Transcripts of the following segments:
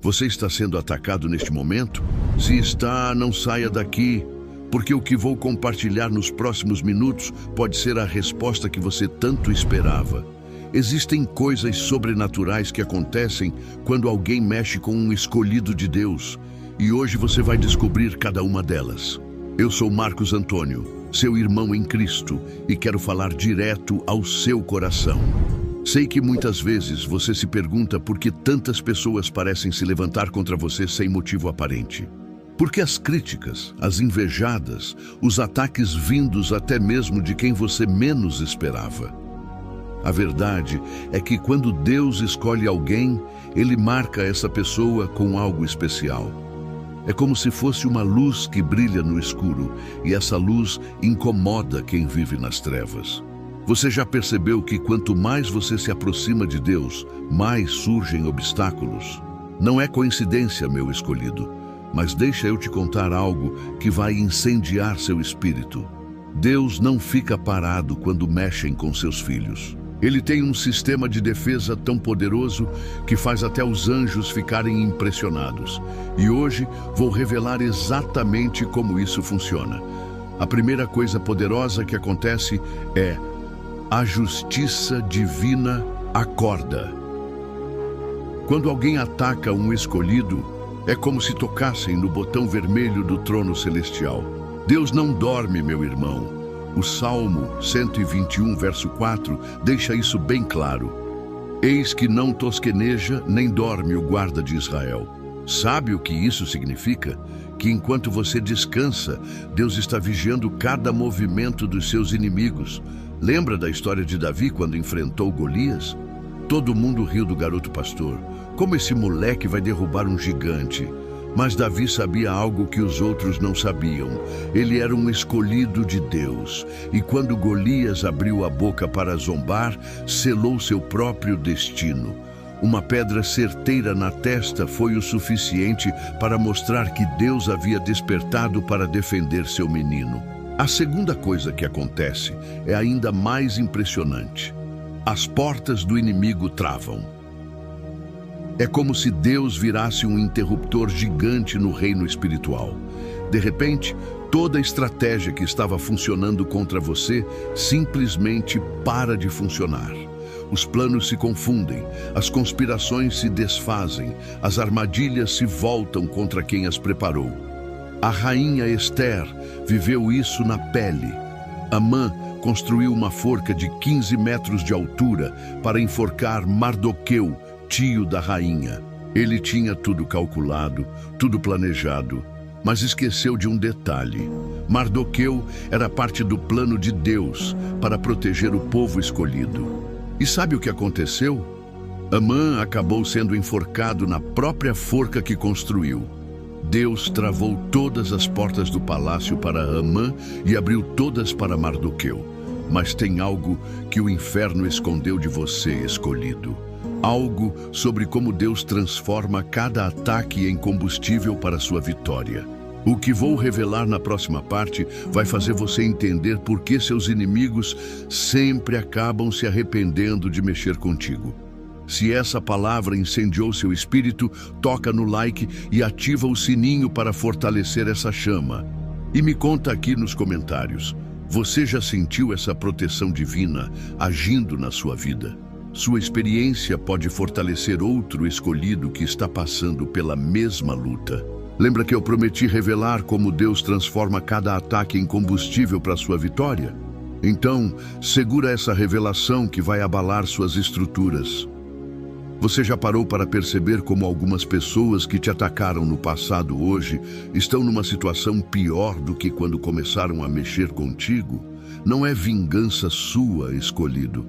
Você está sendo atacado neste momento? Se está, não saia daqui, porque o que vou compartilhar nos próximos minutos pode ser a resposta que você tanto esperava. Existem coisas sobrenaturais que acontecem quando alguém mexe com um escolhido de Deus, e hoje você vai descobrir cada uma delas. Eu sou Marcos Antônio, seu irmão em Cristo, e quero falar direto ao seu coração. Sei que muitas vezes você se pergunta por que tantas pessoas parecem se levantar contra você sem motivo aparente. Porque as críticas, as invejadas, os ataques vindos até mesmo de quem você menos esperava. A verdade é que quando Deus escolhe alguém, Ele marca essa pessoa com algo especial. É como se fosse uma luz que brilha no escuro, e essa luz incomoda quem vive nas trevas. Você já percebeu que quanto mais você se aproxima de Deus, mais surgem obstáculos? Não é coincidência, meu escolhido, mas deixa eu te contar algo que vai incendiar seu espírito. Deus não fica parado quando mexem com seus filhos. Ele tem um sistema de defesa tão poderoso que faz até os anjos ficarem impressionados. E hoje vou revelar exatamente como isso funciona. A primeira coisa poderosa que acontece é: a justiça divina acorda. Quando alguém ataca um escolhido, é como se tocassem no botão vermelho do trono celestial. Deus não dorme, meu irmão. O Salmo 121, verso 4, deixa isso bem claro. Eis que não tosqueneja nem dorme o guarda de Israel. Sabe o que isso significa? Que enquanto você descansa, Deus está vigiando cada movimento dos seus inimigos. Lembra da história de Davi quando enfrentou Golias? Todo mundo riu do garoto pastor. Como esse moleque vai derrubar um gigante? Mas Davi sabia algo que os outros não sabiam. Ele era um escolhido de Deus. E quando Golias abriu a boca para zombar, selou seu próprio destino. Uma pedra certeira na testa foi o suficiente para mostrar que Deus havia despertado para defender seu menino. A segunda coisa que acontece é ainda mais impressionante. As portas do inimigo travam. É como se Deus virasse um interruptor gigante no reino espiritual. De repente, toda a estratégia que estava funcionando contra você simplesmente para de funcionar. Os planos se confundem, as conspirações se desfazem, as armadilhas se voltam contra quem as preparou. A rainha Esther viveu isso na pele. Amã construiu uma forca de 15 metros de altura para enforcar Mardoqueu, tio da rainha. Ele tinha tudo calculado, tudo planejado, mas esqueceu de um detalhe. Mardoqueu era parte do plano de Deus para proteger o povo escolhido. E sabe o que aconteceu? Amã acabou sendo enforcado na própria forca que construiu. Deus travou todas as portas do palácio para Amã e abriu todas para Mardoqueu. Mas tem algo que o inferno escondeu de você, escolhido. Algo sobre como Deus transforma cada ataque em combustível para sua vitória. O que vou revelar na próxima parte vai fazer você entender por que seus inimigos sempre acabam se arrependendo de mexer contigo. Se essa palavra incendiou seu espírito, toca no like e ativa o sininho para fortalecer essa chama. E me conta aqui nos comentários, você já sentiu essa proteção divina agindo na sua vida? Sua experiência pode fortalecer outro escolhido que está passando pela mesma luta. Lembra que eu prometi revelar como Deus transforma cada ataque em combustível para sua vitória? Então, segura essa revelação que vai abalar suas estruturas. Você já parou para perceber como algumas pessoas que te atacaram no passado hoje estão numa situação pior do que quando começaram a mexer contigo? Não é vingança sua, escolhido.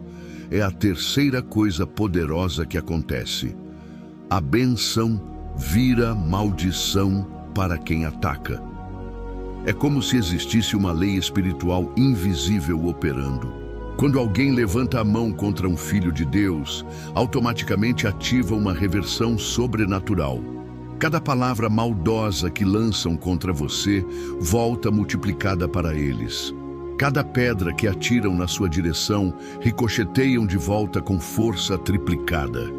É a terceira coisa poderosa que acontece. A bênção vira maldição para quem ataca. É como se existisse uma lei espiritual invisível operando. Quando alguém levanta a mão contra um filho de Deus, automaticamente ativa uma reversão sobrenatural. Cada palavra maldosa que lançam contra você volta multiplicada para eles. Cada pedra que atiram na sua direção ricocheteiam de volta com força triplicada.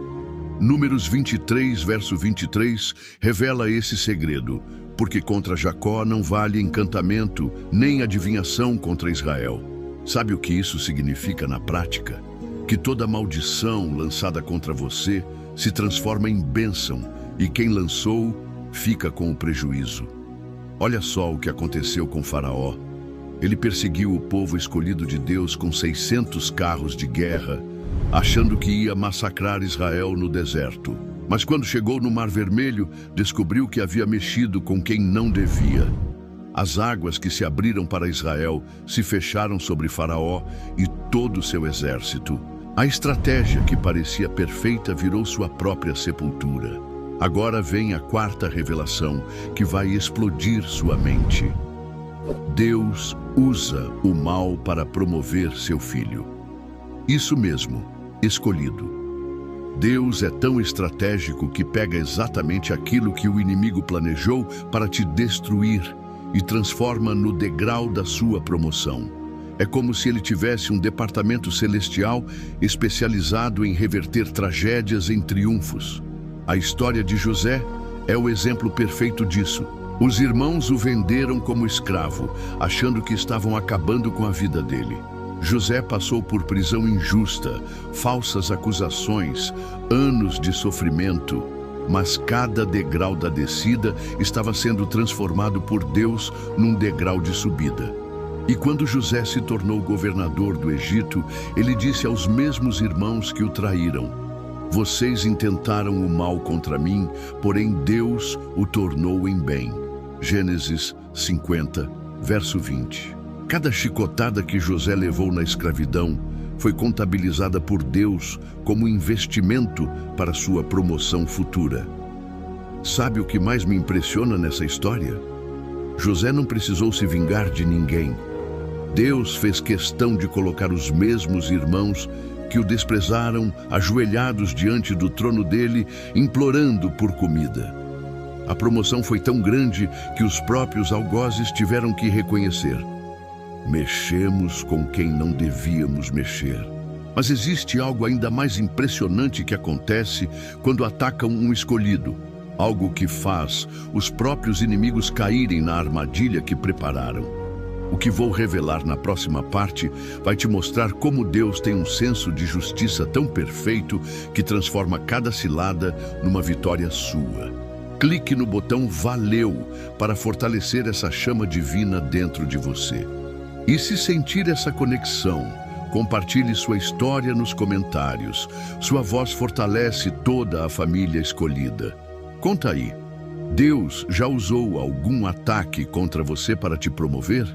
Números 23, verso 23, revela esse segredo, porque contra Jacó não vale encantamento, nem adivinhação contra Israel. Sabe o que isso significa na prática? Que toda maldição lançada contra você se transforma em bênção, e quem lançou fica com o prejuízo. Olha só o que aconteceu com Faraó. Ele perseguiu o povo escolhido de Deus com 600 carros de guerra, achando que ia massacrar Israel no deserto. Mas quando chegou no Mar Vermelho, descobriu que havia mexido com quem não devia. As águas que se abriram para Israel se fecharam sobre Faraó e todo o seu exército. A estratégia que parecia perfeita virou sua própria sepultura. Agora vem a quarta revelação, que vai explodir sua mente. Deus usa o mal para promover seu filho. Isso mesmo, escolhido. Deus é tão estratégico que pega exatamente aquilo que o inimigo planejou para te destruir e transforma no degrau da sua promoção. É como se ele tivesse um departamento celestial especializado em reverter tragédias em triunfos. A história de José é o exemplo perfeito disso. Os irmãos o venderam como escravo, achando que estavam acabando com a vida dele. José passou por prisão injusta, falsas acusações, anos de sofrimento, mas cada degrau da descida estava sendo transformado por Deus num degrau de subida. E quando José se tornou governador do Egito, ele disse aos mesmos irmãos que o traíram: "Vocês intentaram o mal contra mim, porém Deus o tornou em bem." Gênesis 50, verso 20. Cada chicotada que José levou na escravidão foi contabilizada por Deus como investimento para sua promoção futura. Sabe o que mais me impressiona nessa história? José não precisou se vingar de ninguém. Deus fez questão de colocar os mesmos irmãos que o desprezaram ajoelhados diante do trono dele, implorando por comida. A promoção foi tão grande que os próprios algozes tiveram que reconhecer: mexemos com quem não devíamos mexer. Mas existe algo ainda mais impressionante que acontece quando atacam um escolhido. Algo que faz os próprios inimigos caírem na armadilha que prepararam. O que vou revelar na próxima parte vai te mostrar como Deus tem um senso de justiça tão perfeito que transforma cada cilada numa vitória sua. Clique no botão Valeu para fortalecer essa chama divina dentro de você. E se sentir essa conexão, compartilhe sua história nos comentários. Sua voz fortalece toda a família escolhida. Conta aí, Deus já usou algum ataque contra você para te promover?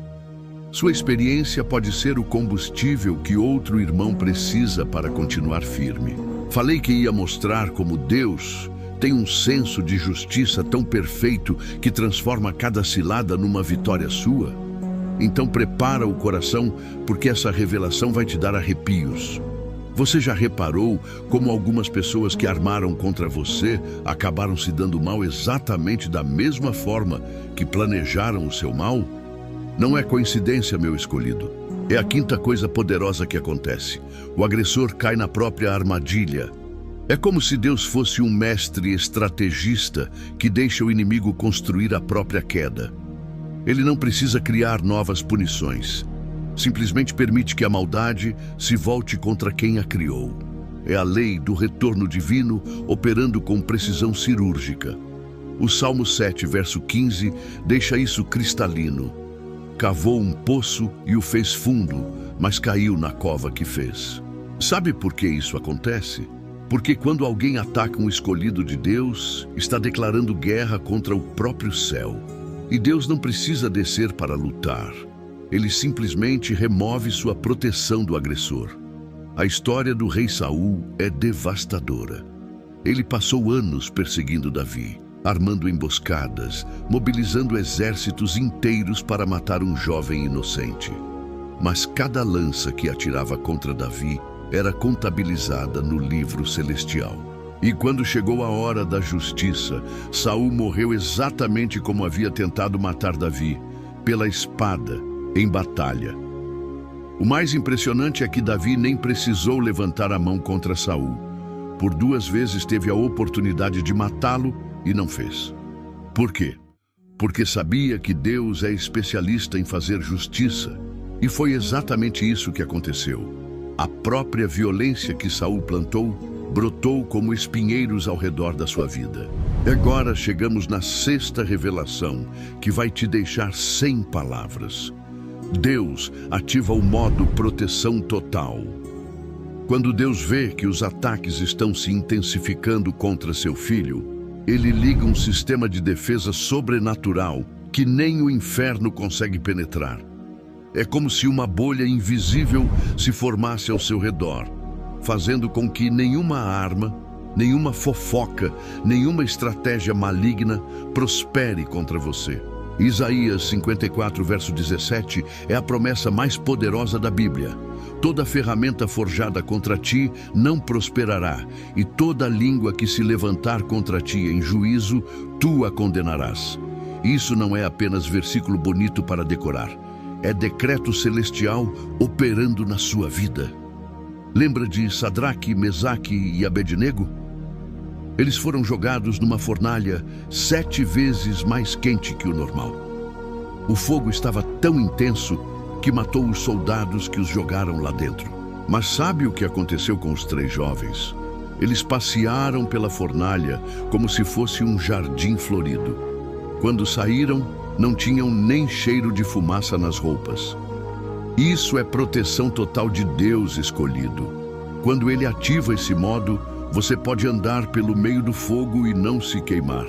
Sua experiência pode ser o combustível que outro irmão precisa para continuar firme. Falei que ia mostrar como Deus tem um senso de justiça tão perfeito que transforma cada cilada numa vitória sua. Então prepara o coração, porque essa revelação vai te dar arrepios. Você já reparou como algumas pessoas que armaram contra você acabaram se dando mal exatamente da mesma forma que planejaram o seu mal? Não é coincidência, meu escolhido. É a quinta coisa poderosa que acontece. O agressor cai na própria armadilha. É como se Deus fosse um mestre estrategista que deixa o inimigo construir a própria queda. Ele não precisa criar novas punições. Simplesmente permite que a maldade se volte contra quem a criou. É a lei do retorno divino operando com precisão cirúrgica. O Salmo 7, verso 15, deixa isso cristalino. Cavou um poço e o fez fundo, mas caiu na cova que fez. Sabe por que isso acontece? Porque quando alguém ataca um escolhido de Deus, está declarando guerra contra o próprio céu. E Deus não precisa descer para lutar. Ele simplesmente remove sua proteção do agressor. A história do rei Saul é devastadora. Ele passou anos perseguindo Davi, armando emboscadas, mobilizando exércitos inteiros para matar um jovem inocente. Mas cada lança que atirava contra Davi era contabilizada no livro celestial. E quando chegou a hora da justiça, Saul morreu exatamente como havia tentado matar Davi, pela espada, em batalha. O mais impressionante é que Davi nem precisou levantar a mão contra Saul. Por 2 vezes teve a oportunidade de matá-lo e não fez. Por quê? Porque sabia que Deus é especialista em fazer justiça. E foi exatamente isso que aconteceu. A própria violência que Saul plantou brotou como espinheiros ao redor da sua vida. Agora chegamos na 6ª revelação, que vai te deixar sem palavras. Deus ativa o modo proteção total. Quando Deus vê que os ataques estão se intensificando contra seu filho, ele liga um sistema de defesa sobrenatural que nem o inferno consegue penetrar. É como se uma bolha invisível se formasse ao seu redor, fazendo com que nenhuma arma, nenhuma fofoca, nenhuma estratégia maligna prospere contra você. Isaías 54, verso 17, é a promessa mais poderosa da Bíblia. Toda ferramenta forjada contra ti não prosperará, e toda língua que se levantar contra ti em juízo, tu a condenarás. Isso não é apenas versículo bonito para decorar. É decreto celestial operando na sua vida. Lembra de Sadraque, Mesaque e Abednego? Eles foram jogados numa fornalha 7 vezes mais quente que o normal. O fogo estava tão intenso que matou os soldados que os jogaram lá dentro. Mas sabe o que aconteceu com os 3 jovens? Eles passearam pela fornalha como se fosse um jardim florido. Quando saíram, não tinham nem cheiro de fumaça nas roupas. Isso é proteção total de Deus escolhido. Quando ele ativa esse modo, você pode andar pelo meio do fogo e não se queimar,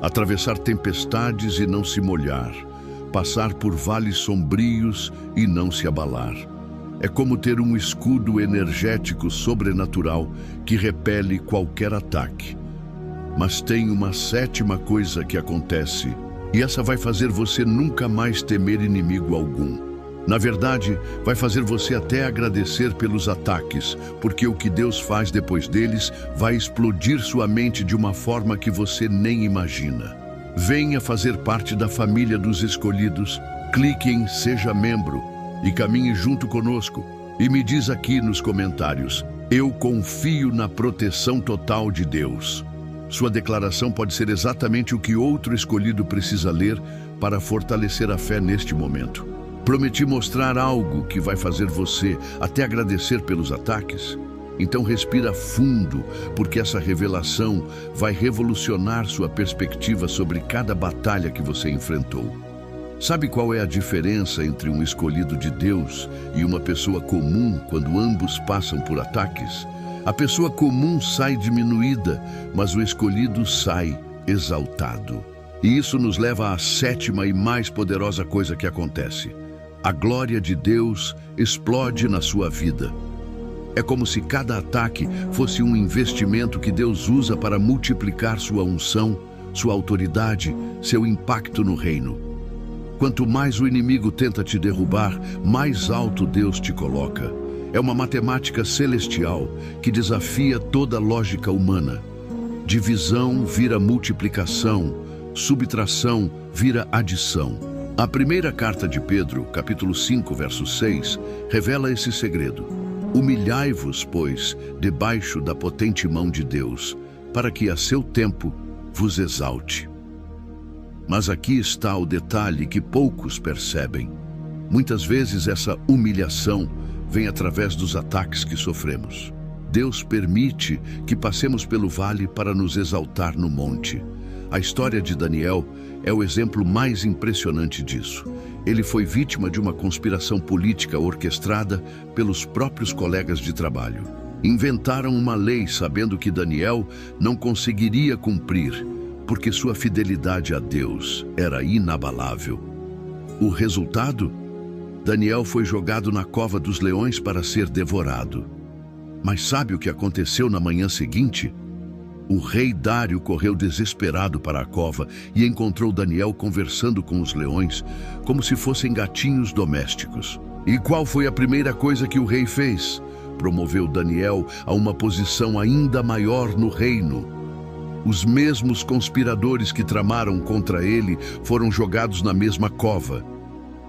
atravessar tempestades e não se molhar, passar por vales sombrios e não se abalar. É como ter um escudo energético sobrenatural que repele qualquer ataque. Mas tem uma 7ª coisa que acontece, e essa vai fazer você nunca mais temer inimigo algum. Na verdade, vai fazer você até agradecer pelos ataques, porque o que Deus faz depois deles vai explodir sua mente de uma forma que você nem imagina. Venha fazer parte da família dos escolhidos, clique em Seja Membro e caminhe junto conosco. E me diz aqui nos comentários: eu confio na proteção total de Deus. Sua declaração pode ser exatamente o que outro escolhido precisa ler para fortalecer a fé neste momento. Prometi mostrar algo que vai fazer você até agradecer pelos ataques? Então respira fundo, porque essa revelação vai revolucionar sua perspectiva sobre cada batalha que você enfrentou. Sabe qual é a diferença entre um escolhido de Deus e uma pessoa comum quando ambos passam por ataques? A pessoa comum sai diminuída, mas o escolhido sai exaltado. E isso nos leva à 7ª e mais poderosa coisa que acontece. A glória de Deus explode na sua vida. É como se cada ataque fosse um investimento que Deus usa para multiplicar sua unção, sua autoridade, seu impacto no reino. Quanto mais o inimigo tenta te derrubar, mais alto Deus te coloca. É uma matemática celestial que desafia toda a lógica humana. Divisão vira multiplicação, subtração vira adição. A primeira carta de Pedro, capítulo 5, verso 6, revela esse segredo. Humilhai-vos, pois, debaixo da potente mão de Deus, para que a seu tempo vos exalte. Mas aqui está o detalhe que poucos percebem. Muitas vezes essa humilhação vem através dos ataques que sofremos. Deus permite que passemos pelo vale para nos exaltar no monte. A história de Daniel é o exemplo mais impressionante disso. Ele foi vítima de uma conspiração política orquestrada pelos próprios colegas de trabalho. Inventaram uma lei sabendo que Daniel não conseguiria cumprir, porque sua fidelidade a Deus era inabalável. O resultado? Daniel foi jogado na cova dos leões para ser devorado. Mas sabe o que aconteceu na manhã seguinte? O rei Dário correu desesperado para a cova e encontrou Daniel conversando com os leões, como se fossem gatinhos domésticos. E qual foi a primeira coisa que o rei fez? Promoveu Daniel a uma posição ainda maior no reino. Os mesmos conspiradores que tramaram contra ele foram jogados na mesma cova.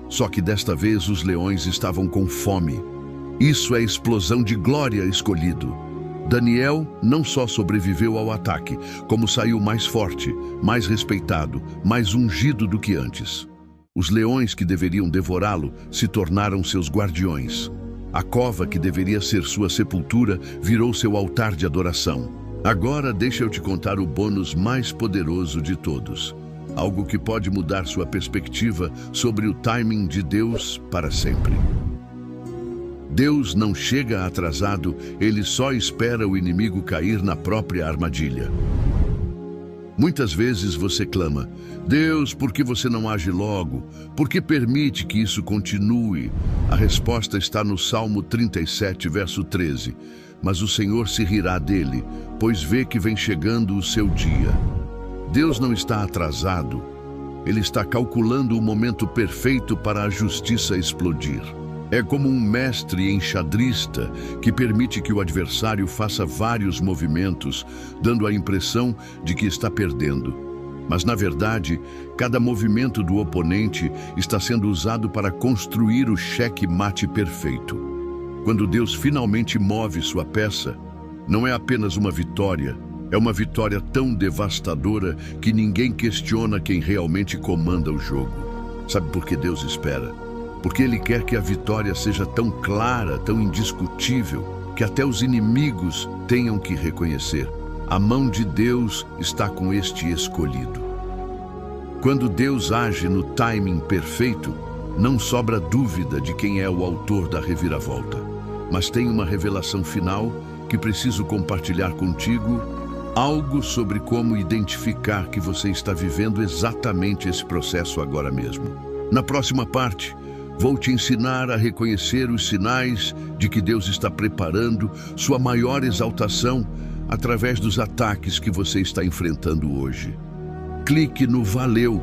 Só que desta vez os leões estavam com fome. Isso é explosão de glória, escolhido. Daniel não só sobreviveu ao ataque, como saiu mais forte, mais respeitado, mais ungido do que antes. Os leões que deveriam devorá-lo se tornaram seus guardiões. A cova que deveria ser sua sepultura virou seu altar de adoração. Agora deixa eu te contar o bônus mais poderoso de todos. Algo que pode mudar sua perspectiva sobre o timing de Deus para sempre. Deus não chega atrasado, ele só espera o inimigo cair na própria armadilha. Muitas vezes você clama: Deus, por que você não age logo? Por que permite que isso continue? A resposta está no Salmo 37, verso 13. Mas o Senhor se rirá dele, pois vê que vem chegando o seu dia. Deus não está atrasado. Ele está calculando o momento perfeito para a justiça explodir. É como um mestre enxadrista que permite que o adversário faça vários movimentos, dando a impressão de que está perdendo. Mas, na verdade, cada movimento do oponente está sendo usado para construir o cheque-mate perfeito. Quando Deus finalmente move sua peça, não é apenas uma vitória, é uma vitória tão devastadora que ninguém questiona quem realmente comanda o jogo. Sabe por que Deus espera? Porque Ele quer que a vitória seja tão clara, tão indiscutível, que até os inimigos tenham que reconhecer: a mão de Deus está com este escolhido. Quando Deus age no timing perfeito, não sobra dúvida de quem é o autor da reviravolta. Mas tem uma revelação final que preciso compartilhar contigo, algo sobre como identificar que você está vivendo exatamente esse processo agora mesmo. Na próxima parte, vou te ensinar a reconhecer os sinais de que Deus está preparando sua maior exaltação através dos ataques que você está enfrentando hoje. Clique no Valeu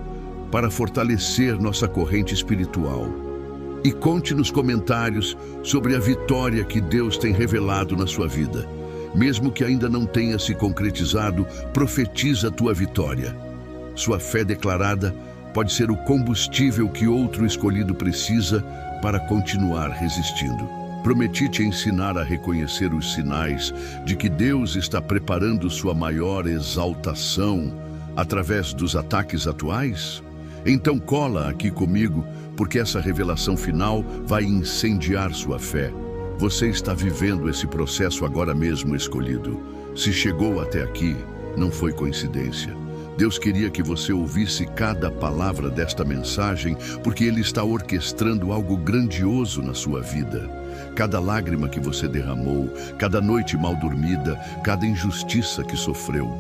para fortalecer nossa corrente espiritual. E conte nos comentários sobre a vitória que Deus tem revelado na sua vida. Mesmo que ainda não tenha se concretizado, profetiza a tua vitória. Sua fé declarada pode ser o combustível que outro escolhido precisa para continuar resistindo. Prometi te ensinar a reconhecer os sinais de que Deus está preparando sua maior exaltação através dos ataques atuais? Então cola aqui comigo, porque essa revelação final vai incendiar sua fé. Você está vivendo esse processo agora mesmo, escolhido. Se chegou até aqui, não foi coincidência. Deus queria que você ouvisse cada palavra desta mensagem, porque Ele está orquestrando algo grandioso na sua vida. Cada lágrima que você derramou, cada noite mal dormida, cada injustiça que sofreu.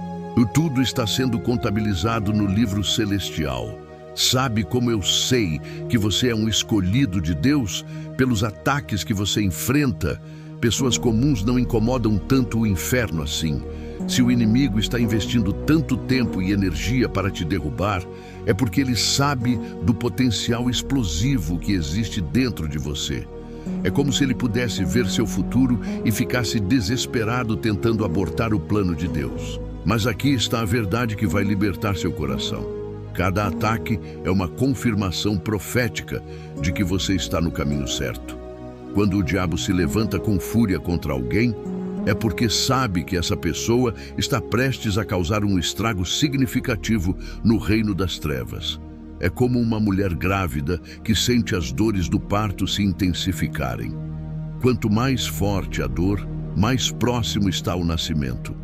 Tudo está sendo contabilizado no livro celestial. Sabe como eu sei que você é um escolhido de Deus? Pelos ataques que você enfrenta. Pessoas comuns não incomodam tanto o inferno assim. Se o inimigo está investindo tanto tempo e energia para te derrubar, é porque ele sabe do potencial explosivo que existe dentro de você. É como se ele pudesse ver seu futuro e ficasse desesperado tentando abortar o plano de Deus. Mas aqui está a verdade que vai libertar seu coração. Cada ataque é uma confirmação profética de que você está no caminho certo. Quando o diabo se levanta com fúria contra alguém, é porque sabe que essa pessoa está prestes a causar um estrago significativo no reino das trevas. É como uma mulher grávida que sente as dores do parto se intensificarem. Quanto mais forte a dor, mais próximo está o nascimento.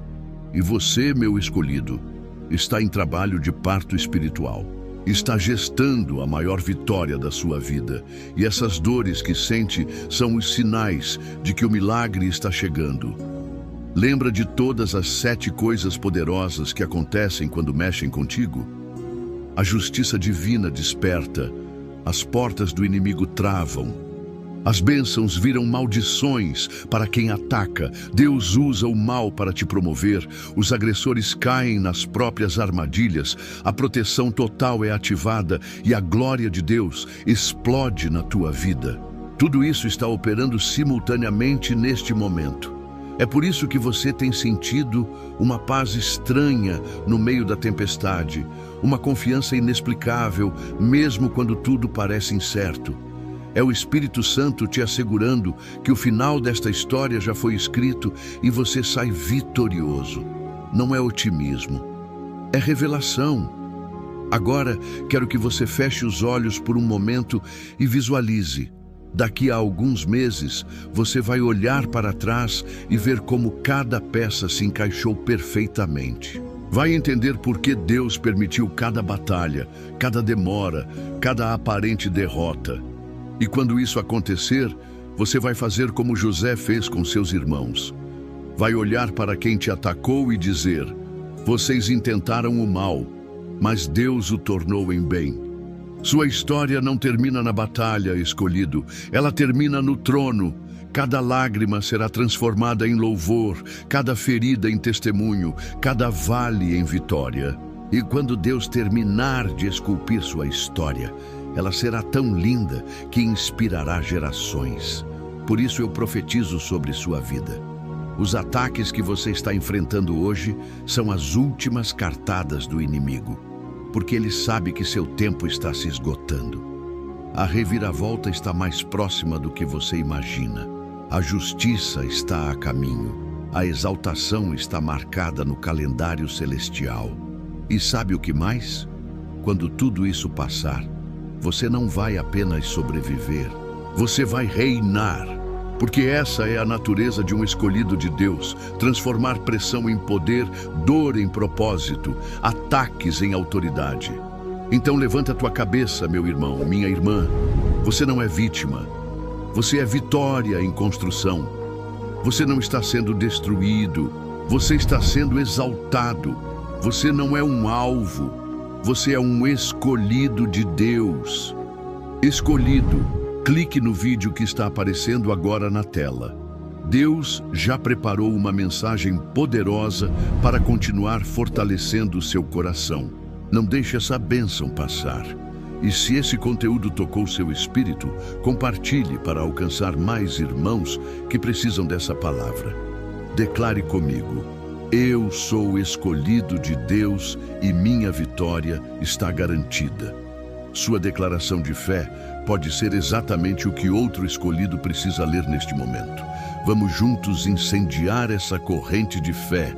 E você, meu escolhido, está em trabalho de parto espiritual. Está gestando a maior vitória da sua vida. E essas dores que sente são os sinais de que o milagre está chegando. Lembra de todas as 7 coisas poderosas que acontecem quando mexem contigo? A justiça divina desperta, as portas do inimigo travam. As bênçãos viram maldições para quem ataca. Deus usa o mal para te promover. Os agressores caem nas próprias armadilhas. A proteção total é ativada e a glória de Deus explode na tua vida. Tudo isso está operando simultaneamente neste momento. É por isso que você tem sentido uma paz estranha no meio da tempestade, uma confiança inexplicável, mesmo quando tudo parece incerto. É o Espírito Santo te assegurando que o final desta história já foi escrito e você sai vitorioso. Não é otimismo, é revelação. Agora, quero que você feche os olhos por um momento e visualize. Daqui a alguns meses, você vai olhar para trás e ver como cada peça se encaixou perfeitamente. Vai entender por que Deus permitiu cada batalha, cada demora, cada aparente derrota. E quando isso acontecer, você vai fazer como José fez com seus irmãos. Vai olhar para quem te atacou e dizer: vocês intentaram o mal, mas Deus o tornou em bem. Sua história não termina na batalha, escolhido. Ela termina no trono. Cada lágrima será transformada em louvor, cada ferida em testemunho, cada vale em vitória. E quando Deus terminar de esculpir sua história, ela será tão linda que inspirará gerações. Por isso eu profetizo sobre sua vida. Os ataques que você está enfrentando hoje são as últimas cartadas do inimigo, porque ele sabe que seu tempo está se esgotando. A reviravolta está mais próxima do que você imagina. A justiça está a caminho. A exaltação está marcada no calendário celestial. E sabe o que mais? Quando tudo isso passar, você não vai apenas sobreviver, você vai reinar. Porque essa é a natureza de um escolhido de Deus: transformar pressão em poder, dor em propósito, ataques em autoridade. Então levanta a tua cabeça, meu irmão, minha irmã. Você não é vítima. Você é vitória em construção. Você não está sendo destruído. Você está sendo exaltado. Você não é um alvo. Você é um escolhido de Deus. Escolhido. Clique no vídeo que está aparecendo agora na tela. Deus já preparou uma mensagem poderosa para continuar fortalecendo o seu coração. Não deixe essa bênção passar. E se esse conteúdo tocou seu espírito, compartilhe para alcançar mais irmãos que precisam dessa palavra. Declare comigo: eu sou escolhido de Deus e minha vitória está garantida. Sua declaração de fé pode ser exatamente o que outro escolhido precisa ler neste momento. Vamos juntos incendiar essa corrente de fé.